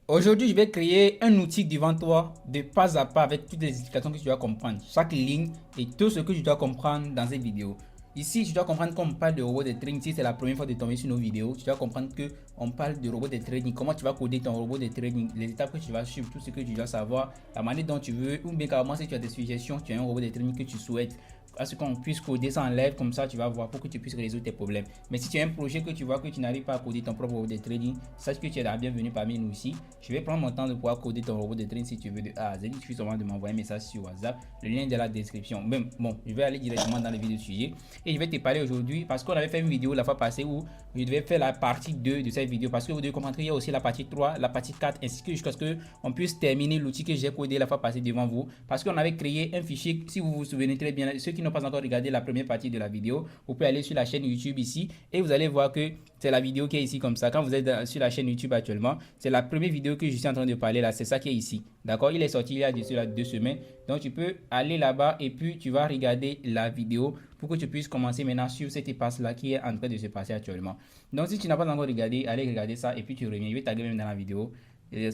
Aujourd'hui, je vais créer un outil devant toi de pas à pas avec toutes les explications que tu dois comprendre, chaque ligne et tout ce que tu dois comprendre dans cette vidéo. Ici, tu dois comprendre qu'on parle de robot de trading. Si c'est la première fois de tomber sur nos vidéos, tu dois comprendre qu'on parle de robot de trading, comment tu vas coder ton robot de trading, les étapes que tu vas suivre, tout ce que tu dois savoir, la manière dont tu veux, ou bien carrément si tu as des suggestions, tu as un robot de trading que tu souhaites à ce qu'on puisse coder ça en live, comme ça tu vas voir pour que tu puisses résoudre tes problèmes. Mais si tu as un projet que tu vois que tu n'arrives pas à coder ton propre robot de trading, sache que tu es la bienvenue parmi nous ici. Je vais prendre mon temps de pouvoir coder ton robot de trading si tu veux de A à Z. Il suffit seulement de m'envoyer un message sur WhatsApp, le lien est dans la description. Même bon, je vais aller directement dans le vif du sujet et je vais te parler aujourd'hui parce qu'on avait fait une vidéo la fois passée où je devais faire la partie 2 de cette vidéo parce que vous devez comprendre qu'il y a aussi la partie 3, la partie 4 ainsi que jusqu'à ce qu'on puisse terminer l'outil que j'ai codé la fois passée devant vous parce qu'on avait créé un fichier. Si vous vous souvenez très bien, ceux qui n'ont pas encore regardé la première partie de la vidéo, vous pouvez aller sur la chaîne YouTube ici et vous allez voir que c'est la vidéo qui est ici comme ça. Quand vous êtes sur la chaîne YouTube actuellement, c'est la première vidéo que je suis en train de parler là, c'est ça qui est ici. D'accord? Il est sorti il y a de cela 2 semaines. Donc tu peux aller là-bas et puis tu vas regarder la vidéo pour que tu puisses commencer maintenant sur cette passe là qui est en train de se passer actuellement. Donc si tu n'as pas encore regardé, allez regarder ça et puis tu reviens. Je vais taguer même dans la vidéo,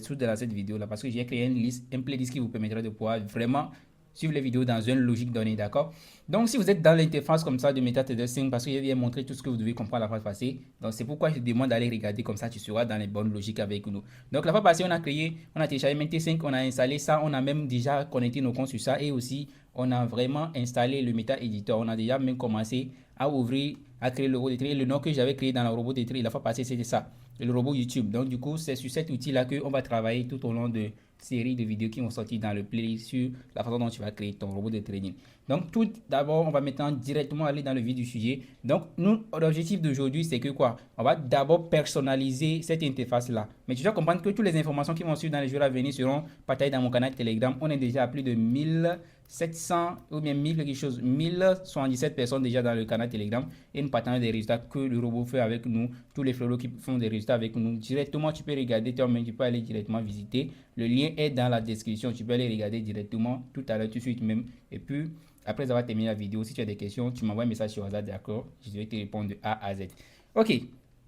sous dans cette vidéo là parce que j'ai créé une liste, un playlist qui vous permettra de pouvoir vraiment suivre les vidéos dans une logique donnée, d'accord? Donc, si vous êtes dans l'interface comme ça de MetaTrader parce que je viens montrer tout ce que vous devez comprendre la fois passée, donc c'est pourquoi je te demande d'aller regarder comme ça, tu seras dans les bonnes logiques avec nous. Donc, la fois passée, on a téléchargé MT5, on a installé ça, on a même déjà connecté nos comptes sur ça et aussi, on a vraiment installé le Meta Editor. On a déjà même commencé à ouvrir, à créer le robot de tri. Le nom que j'avais créé dans le robot de tri la fois passée, c'était ça, le robot YouTube. Donc, du coup, c'est sur cet outil-là qu'on va travailler tout au long de série de vidéos qui vont sortir dans le playlist sur la façon dont tu vas créer ton robot de trading. Donc tout d'abord, on va maintenant directement aller dans le vif du sujet. Donc nous, l'objectif d'aujourd'hui, c'est que quoi? On va d'abord personnaliser cette interface-là. Mais tu dois comprendre que toutes les informations qui vont suivre dans les jours à venir seront partagées dans mon canal Telegram. On est déjà à plus de 1700 ou bien 1000 quelque chose, 1077 personnes déjà dans le canal Telegram et nous partageons des résultats que le robot fait avec nous, tous les frérots qui font des résultats avec nous. Directement, tu peux regarder toi-même, tu peux aller directement visiter. Le lien est dans la description, tu peux aller regarder directement tout à l'heure, tout de suite même. Et puis, après avoir terminé la vidéo, si tu as des questions, tu m'envoies un message sur WhatsApp, d'accord? Je vais te répondre de A à Z. Ok,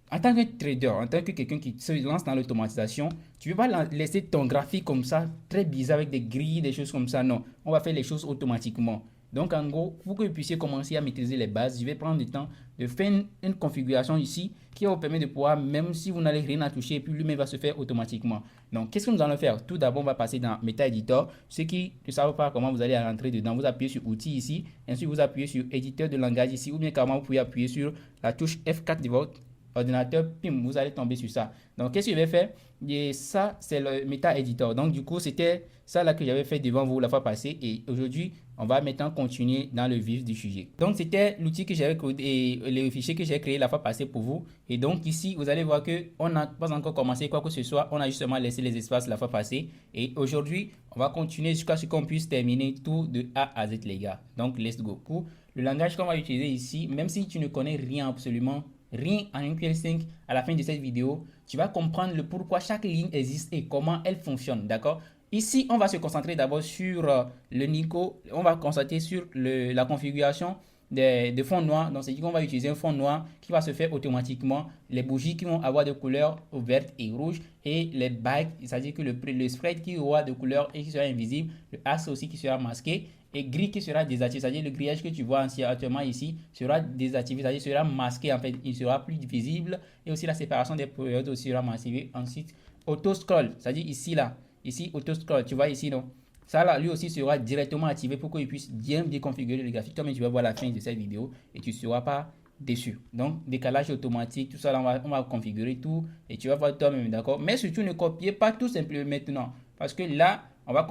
en tant que trader, en tant que quelqu'un qui se lance dans l'automatisation, tu ne veux pas laisser ton graphique comme ça, très bizarre avec des grilles, des choses comme ça. Non, on va faire les choses automatiquement. Donc en gros, pour que vous puissiez commencer à maîtriser les bases, je vais prendre le temps de faire une configuration ici qui va vous permettre de pouvoir, même si vous n'allez rien à toucher, puis lui-même va se faire automatiquement. Donc qu'est-ce que nous allons faire? Tout d'abord, on va passer dans Meta Editor. Ceux qui ne savent pas comment vous allez rentrer dedans, vous appuyez sur Outils ici, ensuite vous appuyez sur Éditeur de langage ici, ou bien carrément vous pouvez appuyer sur la touche F4 de votre ordinateur, pim, vous allez tomber sur ça. Donc, qu'est-ce que je vais faire? Et ça, c'est le Meta Editor. Donc, du coup, c'était ça là que j'avais fait devant vous la fois passée. Et aujourd'hui, on va maintenant continuer dans le vif du sujet. Donc, c'était l'outil que j'avais créé et le fichier que j'ai créé la fois passée pour vous. Et donc, ici, vous allez voir qu'on n'a pas encore commencé quoi que ce soit. On a justement laissé les espaces la fois passée. Et aujourd'hui, on va continuer jusqu'à ce qu'on puisse terminer tout de A à Z, les gars. Donc, let's go. Pour le langage qu'on va utiliser ici, même si tu ne connais rien absolument, rien en MQL5, à la fin de cette vidéo, tu vas comprendre le pourquoi chaque ligne existe et comment elle fonctionne, d'accord? Ici, on va se concentrer d'abord sur le Nico, on va concentrer sur la configuration de fond noir. Donc, c'est-à-dire qu'on va utiliser un fond noir qui va se faire automatiquement, les bougies qui vont avoir de couleurs verte et rouge et les bagues, c'est-à-dire que le spread qui aura de couleur et qui sera invisible, le axe aussi qui sera masqué et gris qui sera désactivé, c'est-à-dire le grillage que tu vois actuellement ici sera désactivé, c'est-à-dire sera masqué en fait, il sera plus visible et aussi la séparation des périodes aussi sera massivée. Ensuite, auto scroll, c'est-à-dire ici là, ici auto scroll, tu vois ici non, ça là lui aussi sera directement activé pour qu'il puisse bien configurer le graphique. Toi-même tu vas voir la fin de cette vidéo et tu ne seras pas déçu. Donc décalage automatique, tout ça là, on va configurer tout et tu vas voir toi-même, d'accord? Mais surtout ne copiez pas tout simplement maintenant parce que là on va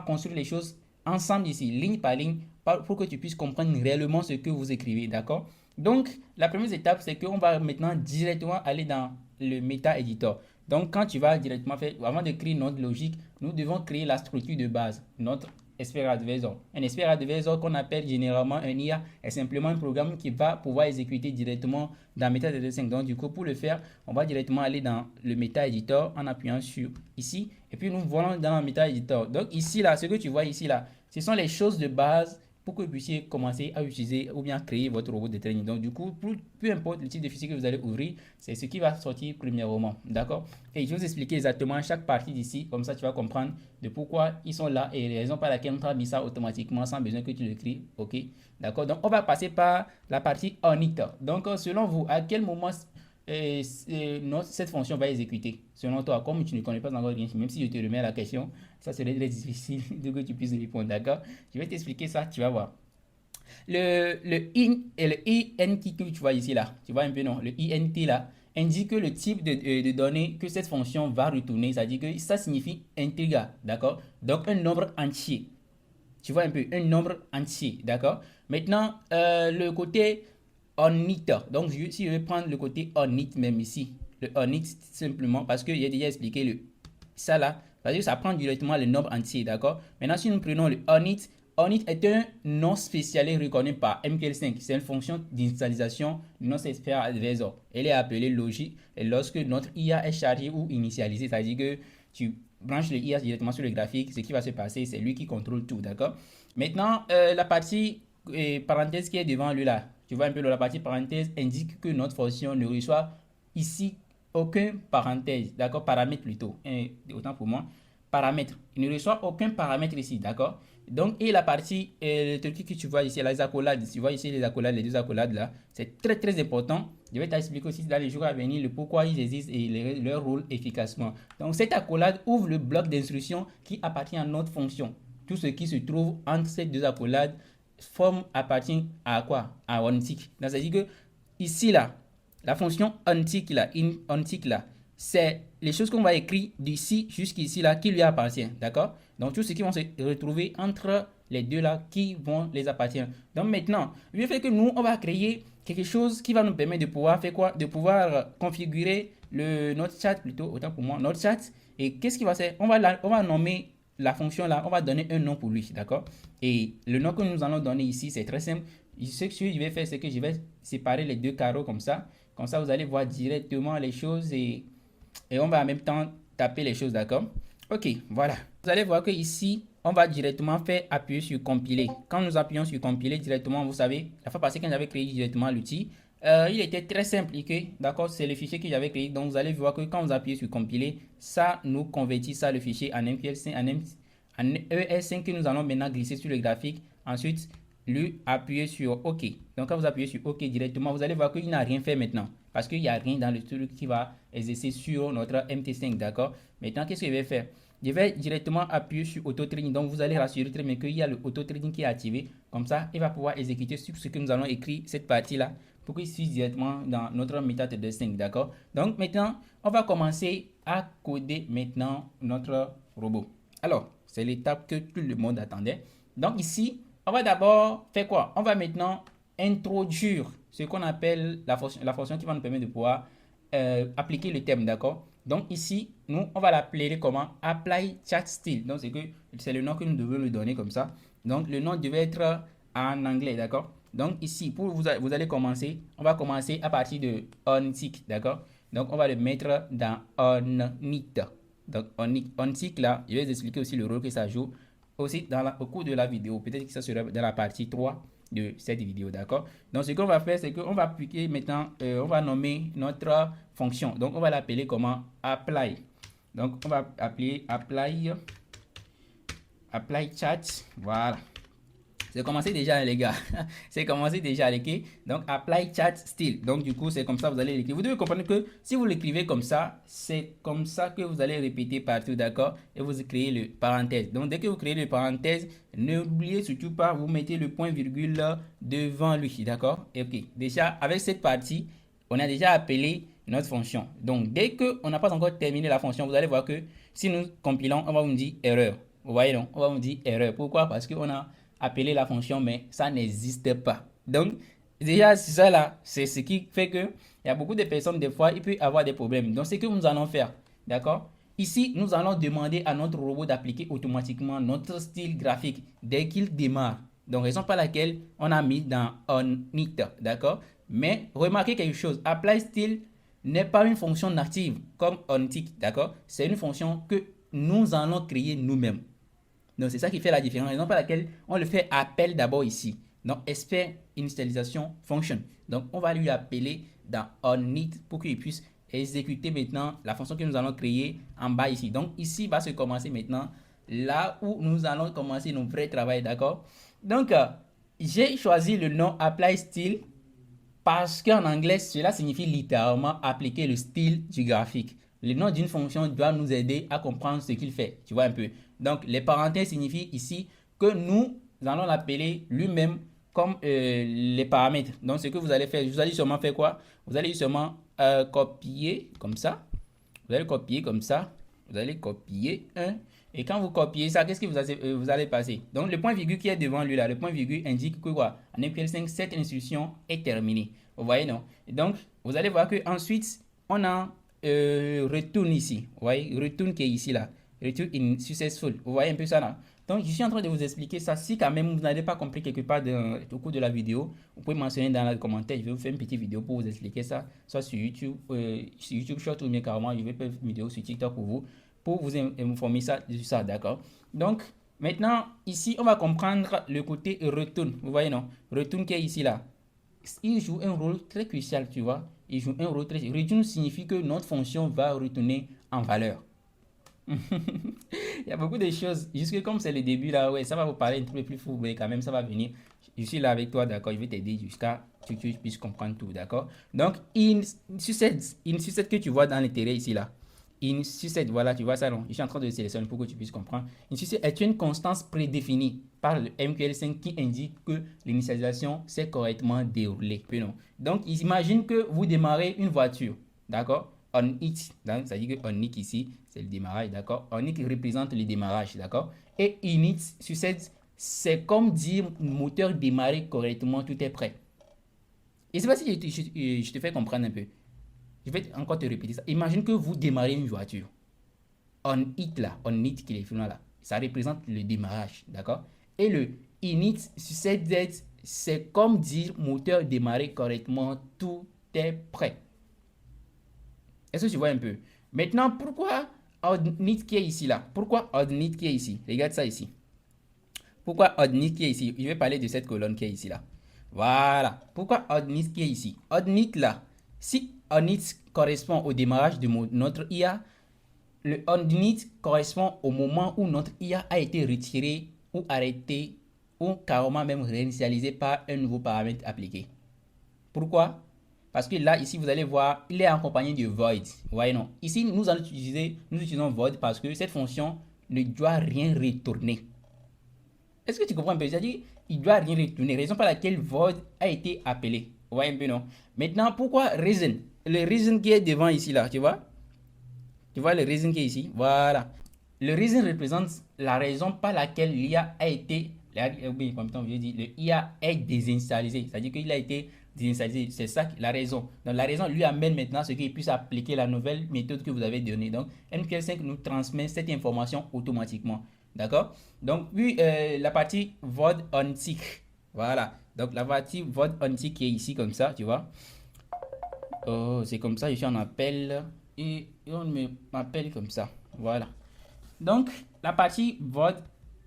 construire les choses ensemble ici, ligne par ligne, pour que tu puisses comprendre réellement ce que vous écrivez, d'accord? Donc, la première étape, c'est qu'on va maintenant directement aller dans le Meta Editor. Donc, quand tu vas directement faire, avant d'écrire notre logique, nous devons créer la structure de base, notre expert advisor. Un expert advisor qu'on appelle généralement un IA est simplement un programme qui va pouvoir exécuter directement dans MetaTrader 5. Donc, du coup, pour le faire, on va directement aller dans le Meta Editor en appuyant sur ici. Et puis, nous voilà dans le Meta Editor. Donc, ici, là, ce que tu vois ici, là, ce sont les choses de base pour que vous puissiez commencer à utiliser ou bien créer votre robot de training. Donc, du coup, peu importe le type de fichier que vous allez ouvrir, c'est ce qui va sortir premièrement. D'accord? Et je vais vous expliquer exactement chaque partie d'ici. Comme ça, tu vas comprendre de pourquoi ils sont là et les raisons par lesquelles on a mis ça automatiquement sans besoin que tu l'écris. OK? D'accord? Donc, on va passer par la partie init. Donc, selon vous, à quel moment cette fonction va exécuter selon toi? Comme tu ne connais pas encore rien, même si je te remets la question, ça serait très difficile de que tu puisses répondre, d'accord? Je vais t'expliquer ça, tu vas voir. Le in et le int que tu vois ici là, tu vois un peu non? Le int là indique le type de données que cette fonction va retourner, c'est-à-dire que ça signifie integer, d'accord? Donc un nombre entier. Tu vois un peu, un nombre entier, d'accord? Maintenant, le côté onit. Donc, si je vais prendre le côté onit même ici, le onit simplement parce que j'ai déjà expliqué ça là, parce que ça prend directement le nombre entier, d'accord? Maintenant, si nous prenons le onit, onit est un nom spécialisé reconnu par MQL5. C'est une fonction d'initialisation de notre expert advisor. Elle est appelée logique et lorsque notre IA est chargée ou initialisée, c'est-à-dire que tu branches le IA directement sur le graphique, ce qui va se passer, c'est lui qui contrôle tout, d'accord? Maintenant, la partie parenthèse qui est devant lui là, tu vois un peu la partie parenthèse indique que notre fonction ne reçoit ici aucun parenthèse, d'accord, paramètre plutôt, autant pour moi, paramètre, il ne reçoit aucun paramètre ici, d'accord. Donc, et la partie, le truc que tu vois ici, les accolades, tu vois ici les accolades, les deux accolades là, c'est très très important. Je vais t'expliquer aussi dans les jours à venir le pourquoi ils existent et leur rôle efficacement. Donc, cette accolade ouvre le bloc d'instruction qui appartient à notre fonction. Tout ce qui se trouve entre ces deux accolades appartient à quoi? À onTick. C'est-à-dire que ici là, la fonction onTick là, onTick là, c'est les choses qu'on va écrire d'ici jusqu'ici là qui lui appartient, d'accord? Donc tout ce qui vont se retrouver entre les deux là qui vont les appartenir. Donc maintenant, le fait que nous on va créer quelque chose qui va nous permettre de pouvoir faire quoi? De pouvoir configurer notre chat plutôt, autant pour moi, notre chat. Et qu'est-ce qui va faire? On va nommer la fonction là, on va donner un nom pour lui, d'accord? Et le nom que nous allons donner ici, c'est très simple. Ce que je vais faire, c'est que je vais séparer les deux carreaux comme ça. Comme ça, vous allez voir directement les choses et on va en même temps taper les choses, d'accord? Ok, voilà. Vous allez voir que ici, on va directement faire appuyer sur compiler. Quand nous appuyons sur compiler directement, vous savez, la fois passée quand j'avais créé directement l'outil, il était très simple, d'accord? C'est le fichier que j'avais créé. Donc, vous allez voir que quand vous appuyez sur compiler, ça nous convertit ça le fichier en MQL5, en ES5 que nous allons maintenant glisser sur le graphique. Ensuite, lui appuyer sur OK. Donc, quand vous appuyez sur OK directement, vous allez voir qu'il n'a rien fait maintenant. Parce qu'il n'y a rien dans le truc qui va exercer sur notre MT5, d'accord? Maintenant, qu'est-ce que je vais faire? Je vais directement appuyer sur Auto-Trading. Donc, vous allez rassurer très bien qu'il y a le Auto-Trading qui est activé. Comme ça, il va pouvoir exécuter sur ce que nous allons écrire, cette partie-là, pour qu'il suive directement dans notre méthode de sync, d'accord? Donc, maintenant, on va commencer à coder maintenant notre robot. Alors, c'est l'étape que tout le monde attendait. Donc, ici, on va d'abord faire quoi? On va maintenant introduire ce qu'on appelle la fonction qui va nous permettre de pouvoir appliquer le thème, d'accord? Donc ici, nous, on va l'appeler comment? Apply chat style. Donc c'est le nom que nous devons lui donner comme ça. Donc le nom devait être en anglais, d'accord? Donc ici, vous allez commencer, on va commencer à partir de onTick, d'accord? Donc on va le mettre dans onit. Donc onTick là, je vais vous expliquer aussi le rôle que ça joue aussi au cours de la vidéo. Peut-être que ça sera dans la partie 3 de cette vidéo, d'accord? Donc ce qu'on va faire, c'est qu'on va appliquer maintenant, on va nommer notre fonction. Donc on va l'appeler comment? Apply. Donc on va appeler apply chat. Voilà. C'est commencé déjà, les gars. C'est commencé déjà, ok? Donc, apply chat style. Donc, du coup, c'est comme ça vous allez l'écrire. Vous devez comprendre que si vous l'écrivez comme ça, c'est comme ça que vous allez répéter partout, d'accord? Et vous créez le parenthèse. Donc, dès que vous créez le parenthèse, n'oubliez surtout pas, vous mettez le point virgule devant lui, d'accord? Ok. Déjà, avec cette partie, on a déjà appelé notre fonction. Donc, dès qu'on n'a pas encore terminé la fonction, vous allez voir que si nous compilons, on va vous dire erreur. Vous voyez donc, on va vous dire erreur. Pourquoi? Parce qu'on a appeler la fonction, mais ça n'existe pas. Donc, déjà, ça là, c'est ce qui fait que il y a beaucoup de personnes, des fois, il peut avoir des problèmes. Donc, c'est ce que nous allons faire. D'accord? Ici, nous allons demander à notre robot d'appliquer automatiquement notre style graphique dès qu'il démarre. Donc, raison pour laquelle on a mis dans onIt. D'accord? Mais remarquez quelque chose. Apply style n'est pas une fonction native comme onTick. D'accord? C'est une fonction que nous allons créer nous-mêmes. Donc, c'est ça qui fait la différence. Raison pour laquelle on le fait appel d'abord ici. Donc, expert initialisation function. Donc, on va lui appeler dans onIt pour qu'il puisse exécuter maintenant la fonction que nous allons créer en bas ici. Donc, ici va se commencer maintenant là où nous allons commencer notre vrai travail, d'accord? Donc, j'ai choisi le nom apply style parce qu'en anglais, cela signifie littéralement appliquer le style du graphique. Le nom d'une fonction doit nous aider à comprendre ce qu'il fait. Tu vois un peu. Donc, les parenthèses signifient ici que nous allons l'appeler lui-même comme les paramètres. Donc, ce que vous allez faire, vous allez sûrement faire quoi? Vous allez sûrement copier comme ça. Vous allez copier comme ça. Vous allez copier un. Et quand vous copiez ça, qu'est-ce que vous allez passer? Donc, le point virgule qui est devant lui là, le point virgule indique que quoi? En MQL5, cette instruction est terminée. Vous voyez, non? Et donc, vous allez voir que ensuite on a return ici. Vous voyez, return qui est ici là. Return in successful. Vous voyez un peu ça là? Donc, je suis en train de vous expliquer ça. Si quand même vous n'avez pas compris quelque part au cours de la vidéo, vous pouvez mentionner dans les commentaires. Je vais vous faire une petite vidéo pour vous expliquer ça, soit sur YouTube Short ou bien carrément, je vais faire une vidéo sur TikTok pour vous informer ça, sur ça, d'accord? Donc, maintenant, ici, on va comprendre le côté return. Vous voyez, non? Return qui est ici là. Il joue un rôle très crucial, tu vois. Il joue un rôle très... Return signifie que notre fonction va retourner en valeur. Il y a beaucoup de choses. Jusque comme c'est le début là, ouais, ça va vous parler un peu plus fou, mais quand même, ça va venir. Je suis là avec toi, d'accord? Je vais t'aider jusqu'à ce que tu puisses comprendre tout, d'accord? Donc, in succède que tu vois dans l'intérêt ici là. In succède, voilà, tu vois ça, non? Je suis en train de sélectionner pour que tu puisses comprendre. In succède est une constance prédéfinie par le MQL5 qui indique que l'initialisation s'est correctement déroulée. Non. Donc, imagine que vous démarrez une voiture, d'accord? onIt, donc ça dit que onIt ici, c'est le démarrage, d'accord? onIt représente le démarrage, d'accord? Et init succède, c'est comme dire moteur démarrer correctement, tout est prêt. Et c'est pas si je te fais comprendre un peu. Je vais encore te répéter ça. Imagine que vous démarrez une voiture. onIt là, onIt qui est là, ça représente le démarrage, d'accord? Et le init succède, c'est comme dire moteur démarrer correctement, tout est prêt. Est-ce que tu vois un peu? Maintenant, pourquoi onIt qui est ici là? Pourquoi onIt qui est ici? Regarde ça ici. Pourquoi onIt qui est ici? Je vais parler de cette colonne qui est ici là. Voilà. Pourquoi onIt qui est ici? onIt là, si onIt correspond au démarrage de notre IA, le onIt correspond au moment où notre IA a été retirée ou arrêtée ou carrément même réinitialisée par un nouveau paramètre appliqué. Pourquoi? Parce que là, ici, vous allez voir, il est accompagné de void. Vous voyez, non? Ici, nous utilisons void parce que cette fonction ne doit rien retourner. Est-ce que tu comprends un peu? C'est-à-dire, il ne doit rien retourner. Raison pour laquelle void a été appelé. Vous voyez un peu, non? Maintenant, pourquoi reason? Le reason qui est devant ici, là, tu vois? Tu vois le reason qui est ici? Voilà. Le reason représente la raison par laquelle l'IA a été, le IA est désinitialisé. C'est-à-dire qu'il a été désinitialisé. C'est ça la raison. Donc la raison lui amène maintenant ce qu'il puisse appliquer la nouvelle méthode que vous avez donnée. Donc MQL5 nous transmet cette information automatiquement. D'accord? Donc puis la partie void onTick. Voilà. Donc la partie void onTick qui est ici comme ça, tu vois. Oh, c'est comme ça, je suis en appel et on m'appelle comme ça. Voilà. Donc, la partie void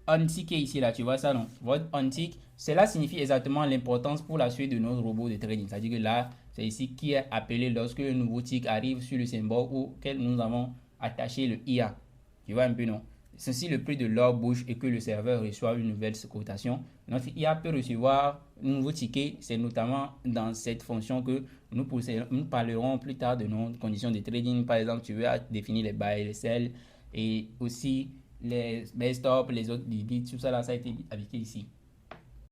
onTick est ici, là, tu vois ça, non? Void onTick, cela signifie exactement l'importance pour la suite de notre robot de trading. C'est-à-dire que là, c'est ici qui est appelé lorsque un nouveau tick arrive sur le symbole auquel nous avons attaché le IA. Tu vois un peu, non? Ceci le prix de l'or bouge et que le serveur reçoit une nouvelle cotation. Notre IA peut recevoir un nouveau ticket. C'est notamment dans cette fonction que nous parlerons plus tard de nos conditions de trading. Par exemple, tu veux définir les buy et les sell et aussi les stop, les autres bits, tout ça là, ça a été appliqué ici.